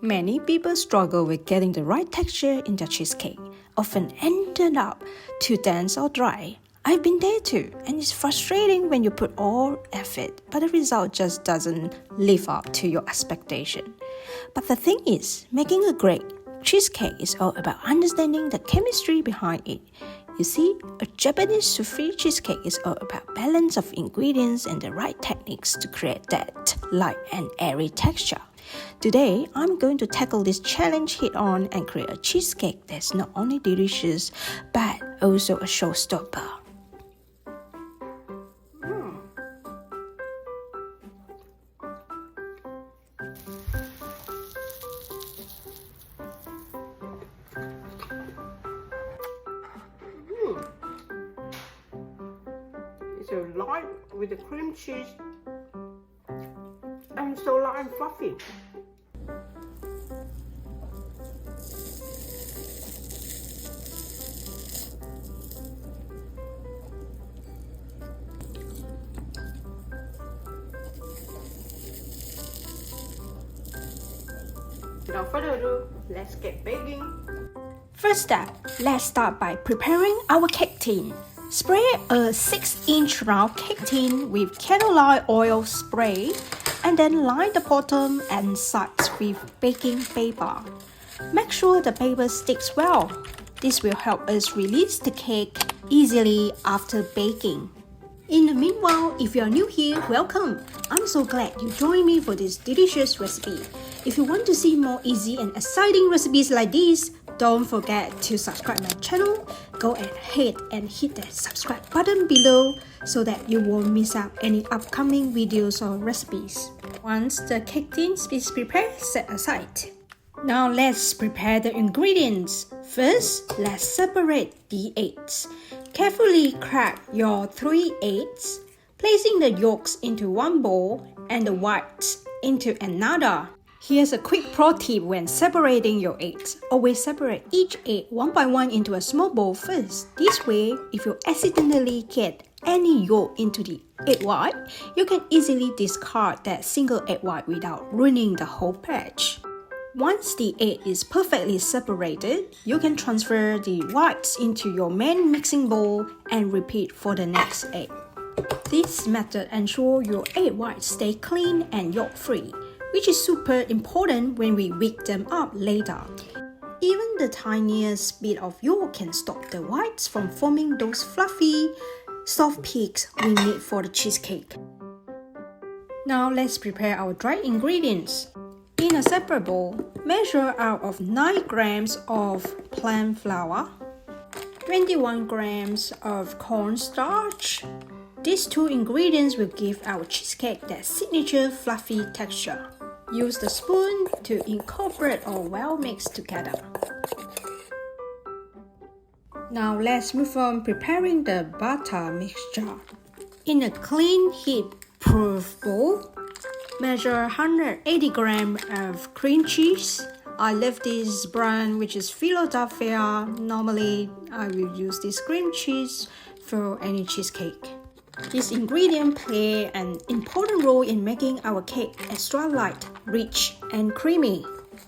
Many people struggle with getting the right texture in their cheesecake, often ended up too dense or dry. I've been there too, and it's frustrating when you put all effort, but the result just doesn't live up to your expectation. But the thing is, making a great cheesecake is all about understanding the chemistry behind it. You see, a Japanese soufflé cheesecake is all about balance of ingredients and the right techniques to create that light and airy texture. Today, I'm going to tackle this challenge head-on and create a cheesecake that's not only delicious, but also a showstopper. It's so light with the cream cheese and so light and fluffy. Without further ado, let's get baking. First step, let's start by preparing our cake tin. Spray a 6-inch round cake tin with canola oil spray and then line the bottom and sides with baking paper. Make sure the paper sticks well. This will help us release the cake easily after baking. In the meanwhile, if you are new here, welcome! I'm so glad you joined me for this delicious recipe. If you want to see more easy and exciting recipes like this, don't forget to subscribe my channel. Go ahead and hit that subscribe button below so that you won't miss out any upcoming videos or recipes. Once the cake tin is prepared, set aside. Now let's prepare the ingredients. First, let's separate the eggs. Carefully crack your 3 eggs, placing the yolks into one bowl and the whites into another. Here's a quick pro tip when separating your eggs. Always separate each egg one by one into a small bowl first. This way, if you accidentally get any yolk into the egg white, you can easily discard that single egg white without ruining the whole batch. Once the egg is perfectly separated, you can transfer the whites into your main mixing bowl and repeat for the next egg. This method ensures your egg whites stay clean and yolk-free, which is super important when we whip them up later. Even the tiniest bit of yolk can stop the whites from forming those fluffy, soft peaks we need for the cheesecake. Now let's prepare our dry ingredients. In a separate bowl, measure out of 9 grams of plain flour, 21 grams of cornstarch. These 2 ingredients will give our cheesecake that signature fluffy texture. Use the spoon to incorporate all well mixed together. Now let's move on preparing the butter mixture. In a clean heat-proof bowl, measure 180 grams of cream cheese. I love this brand, which is Philadelphia. Normally, I will use this cream cheese for any cheesecake. This ingredient plays an important role in making our cake extra light, rich, and creamy.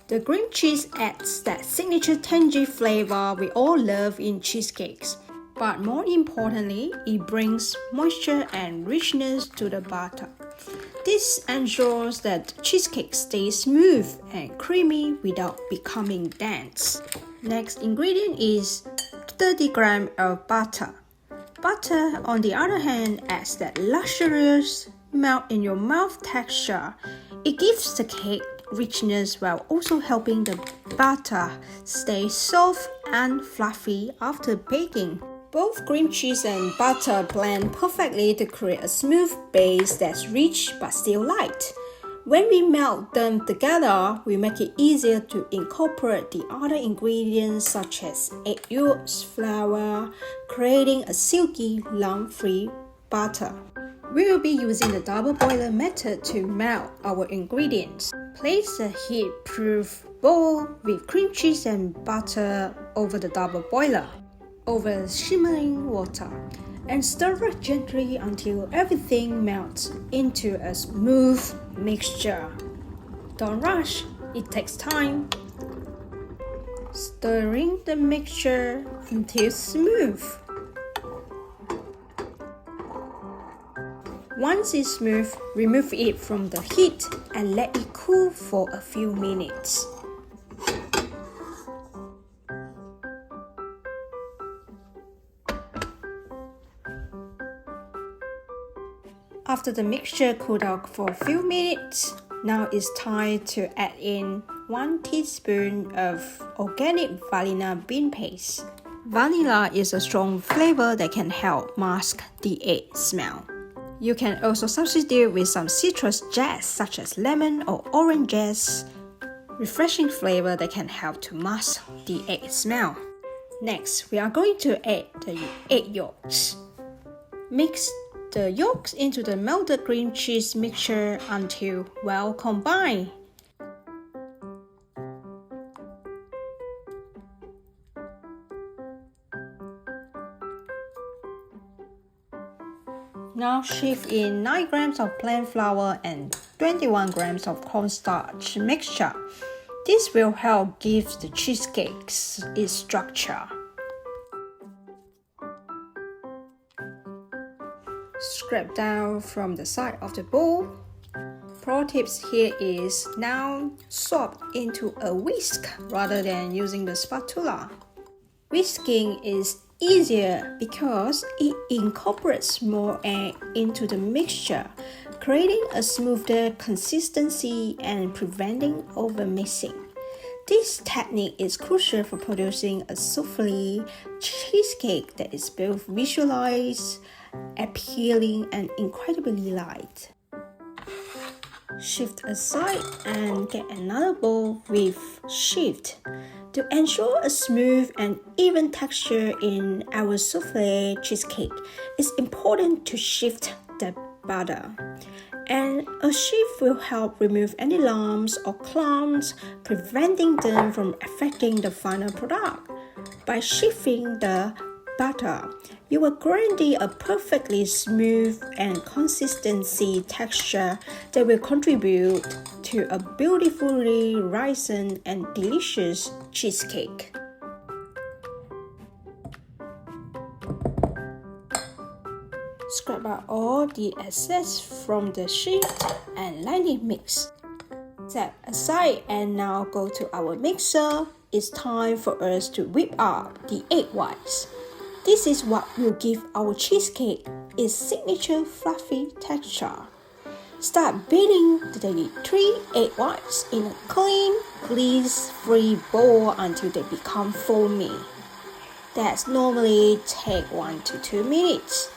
The cream cheese adds that signature tangy flavor we all love in cheesecakes. But more importantly, it brings moisture and richness to the butter. This ensures that cheesecake stays smooth and creamy without becoming dense. Next ingredient is 30 grams of butter. Butter, on the other hand, adds that luxurious melt-in-your-mouth texture. It gives the cake richness while also helping the butter stay soft and fluffy after baking. Both cream cheese and butter blend perfectly to create a smooth base that's rich but still light. When we melt them together, we make it easier to incorporate the other ingredients such as egg yolks, flour, creating a silky, lump-free butter. We will be using the double boiler method to melt our ingredients. Place a heat-proof bowl with cream cheese and butter over the double boiler, over shimmering water, and stir it gently until everything melts into a smooth mixture. Don't rush, It takes time. Stirring the mixture until smooth. Once it's smooth, remove it from the heat and let it cool for a few minutes. After the mixture cooled out for a few minutes, now it's time to add in 1 teaspoon of organic vanilla bean paste. Vanilla is a strong flavor that can help mask the egg smell. You can also substitute with some citrus zest such as lemon or orange zest, refreshing flavor that can help to mask the egg smell. Next, we are going to add the egg yolks. Mix the yolks into the melted cream cheese mixture until well combined. Now shift in 9 grams of plain flour and 21 grams of cornstarch mixture. This will help give the cheesecakes its structure. Scrape down from the side of the bowl. Pro tips here is now swap into a whisk rather than using the spatula. Whisking is easier because it incorporates more egg into the mixture, creating a smoother consistency and preventing over-mixing. This technique is crucial for producing a soufflé cheesecake that is both visualized, appealing, and incredibly light. Shift aside and get another bowl with shift. To ensure a smooth and even texture in our soufflé cheesecake, it's important to shift the batter. And a shift will help remove any lumps or clumps, preventing them from affecting the final product. By shifting the batter, you will guarantee a perfectly smooth and consistency texture that will contribute to a beautifully risen and delicious cheesecake. Scrape out all the excess from the shift and let it mix. Set aside and now go to our mixer. It's time for us to whip up the egg whites. This is what will give our cheesecake its signature fluffy texture. Start beating the 3 egg whites in a clean, grease-free bowl until they become foamy. That normally takes 1 to 2 minutes.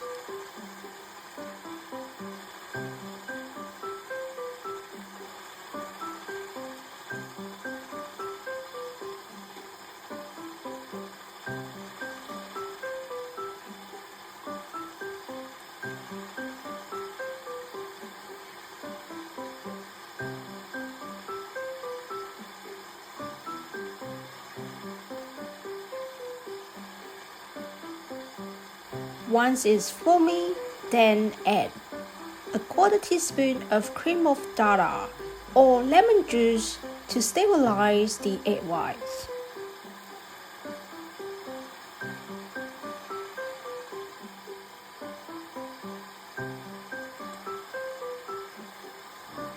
Once it's foamy, then add a 1/4 teaspoon of cream of tartar or lemon juice to stabilize the egg whites.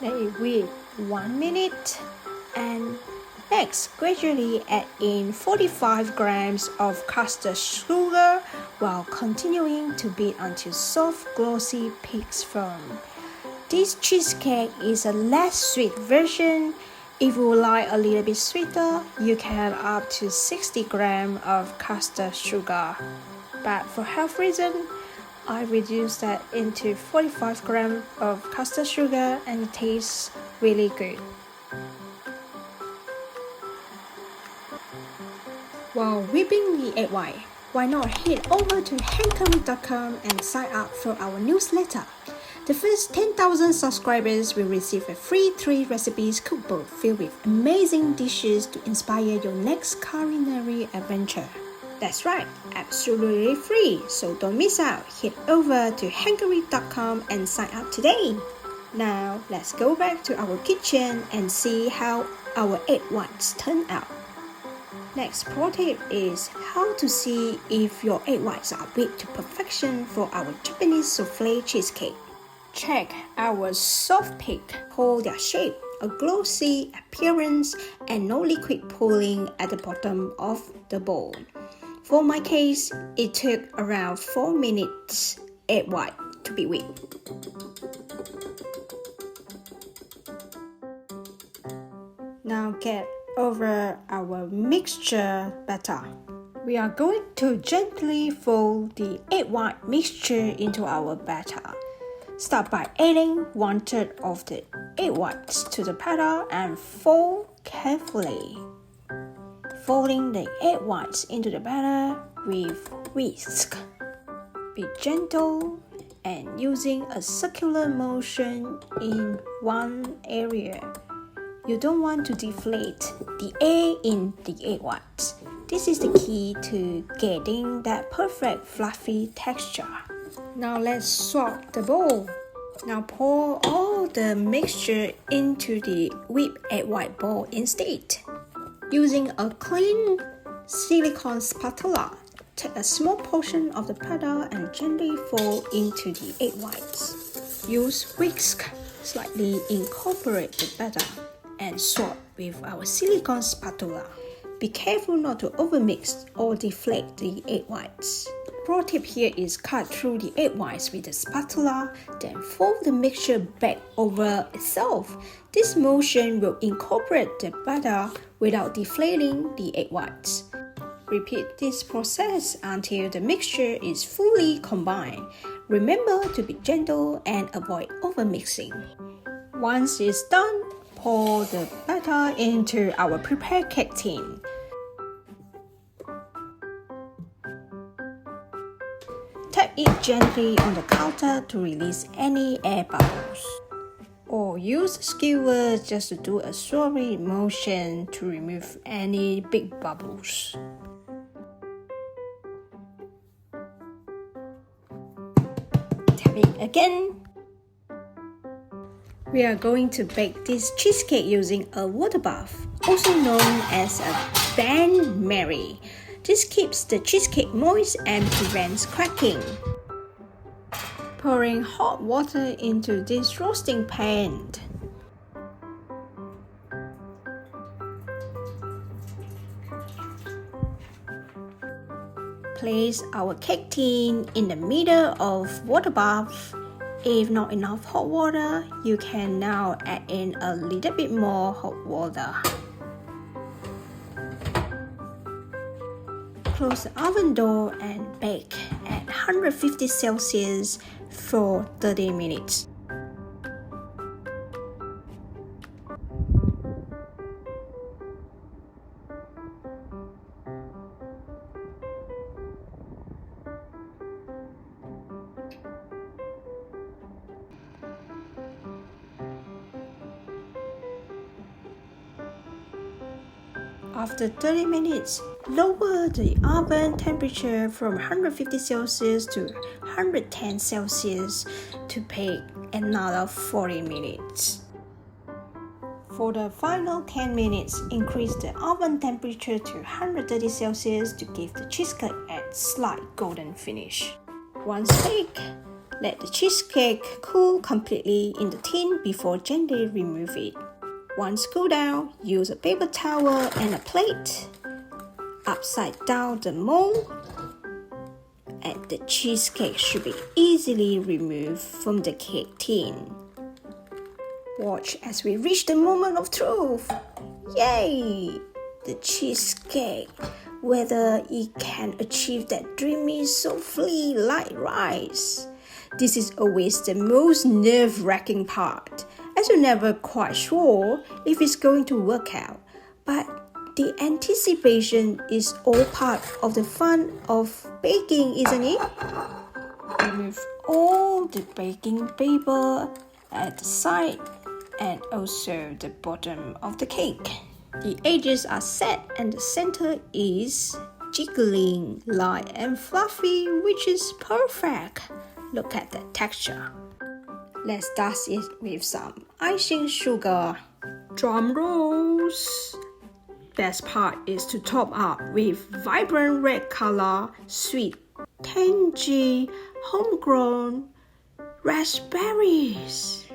Let it whip 1 minute and next, gradually add in 45 grams of custard sugar while continuing to beat until soft, glossy peaks form. This cheesecake is a less sweet version. If you would like a little bit sweeter, you can add up to 60 grams of custard sugar. But for health reasons, I reduced that into 45 grams of custard sugar and it tastes really good. While whipping the egg white, why not head over to homegrown.com and sign up for our newsletter. The first 10,000 subscribers will receive a free 3 recipes cookbook filled with amazing dishes to inspire your next culinary adventure. That's right, absolutely free, so don't miss out. Head over to homegrown.com and sign up today. Now let's go back to our kitchen and see how our egg whites turn out. Next pro tip is how to see if your egg whites are baked to perfection for our Japanese soufflé cheesecake. Check our soft peak, hold their shape, a glossy appearance, and no liquid pooling at the bottom of the bowl. For my case, it took around 4 minutes egg white to be whipped. Now get over our mixture batter. We are going to gently fold the egg white mixture into our batter. Start by adding 1/3 of the egg whites to the batter and fold carefully. Folding the egg whites into the batter with whisk. Be gentle and using a circular motion in one area. You don't want to deflate the air in the egg whites. This is the key to getting that perfect fluffy texture. Now let's swap the bowl. Now pour all the mixture into the whipped egg white bowl instead. Using a clean silicone spatula, take a small portion of the batter and gently fold into the egg whites. Use whisk, slightly incorporate the batter, and swap with our silicone spatula. Be careful not to overmix or deflate the egg whites. Pro tip here is cut through the egg whites with the spatula, then fold the mixture back over itself. This motion will incorporate the batter without deflating the egg whites. Repeat this process until the mixture is fully combined. Remember to be gentle and avoid overmixing. Once it's done, pour the batter into our prepared cake tin. Tap it gently on the counter to release any air bubbles. Or use a skewer just to do a swirly motion to remove any big bubbles. Tap it again. We are going to bake this cheesecake using a water bath, also known as a bain-marie. This keeps the cheesecake moist and prevents cracking. Pouring hot water into this roasting pan. Place our cake tin in the middle of water bath. If not enough hot water, you can now add in a little bit more hot water. Close the oven door and bake at 150 Celsius for 30 minutes. After 30 minutes, lower the oven temperature from 150 Celsius to 110 Celsius to bake another 40 minutes. For the final 10 minutes, increase the oven temperature to 130 Celsius to give the cheesecake a slight golden finish. Once baked, let the cheesecake cool completely in the tin before gently remove it. Once cooled down, use a paper towel and a plate. Upside down the mold, and the cheesecake should be easily removed from the cake tin. Watch as we reach the moment of truth. Yay! The cheesecake, whether it can achieve that dreamy soufflé like rise. This is always the most nerve-wracking part, as you're never quite sure if it's going to work out. But the anticipation is all part of the fun of baking, isn't it? Remove all the baking paper at the side and also the bottom of the cake. The edges are set and the center is jiggling, light and fluffy, which is perfect. Look at the texture. Let's dust it with some icing sugar. Drum rolls. Best part is to top up with vibrant red color, sweet, tangy, homegrown raspberries.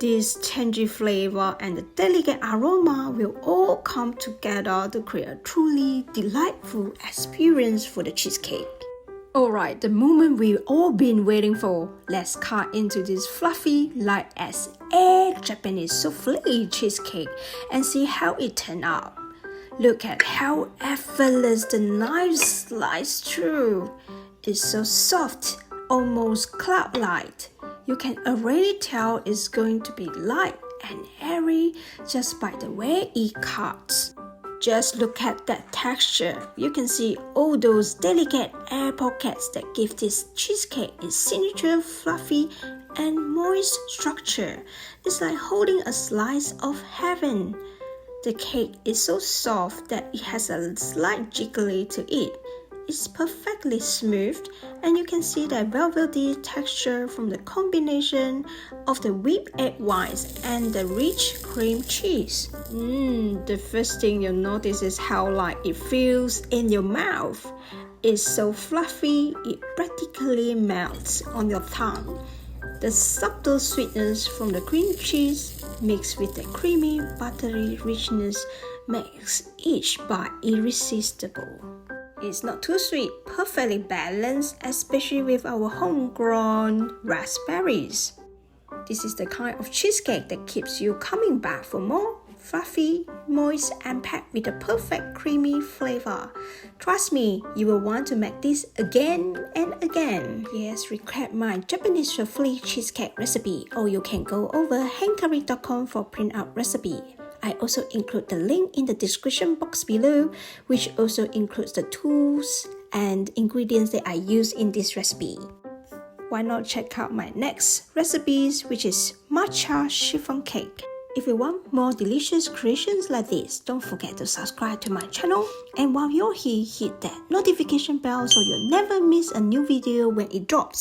This tangy flavor and the delicate aroma will all come together to create a truly delightful experience for the cheesecake. Alright, the moment we've all been waiting for. Let's cut into this fluffy, light as air Japanese soufflé cheesecake and see how it turned out. Look at how effortless the knife sliced through. It's so soft, almost cloud-like. You can already tell it's going to be light and airy just by the way it cuts. Just look at that texture. You can see all those delicate air pockets that give this cheesecake its signature fluffy and moist structure. It's like holding a slice of heaven. The cake is so soft that it has a slight jiggly to it. It's perfectly smooth, and you can see that velvety texture from the combination of the whipped egg whites and the rich cream cheese. The first thing you'll notice is how light it feels in your mouth. It's so fluffy, it practically melts on your tongue. The subtle sweetness from the cream cheese mixed with the creamy, buttery richness makes each bite irresistible. It's not too sweet, perfectly balanced, especially with our homegrown raspberries. This is the kind of cheesecake that keeps you coming back for more. Fluffy, moist, and packed with a perfect creamy flavor. Trust me, you will want to make this again and again. Yes, request my Japanese soufflé cheesecake recipe, or you can go over hankari.com for print out recipe. I also include the link in the description box below, which also includes the tools and ingredients that I use in this recipe. Why not check out my next recipes, which is matcha chiffon cake. If you want more delicious creations like this, don't forget to subscribe to my channel. And while you're here, hit that notification bell so you'll never miss a new video when it drops.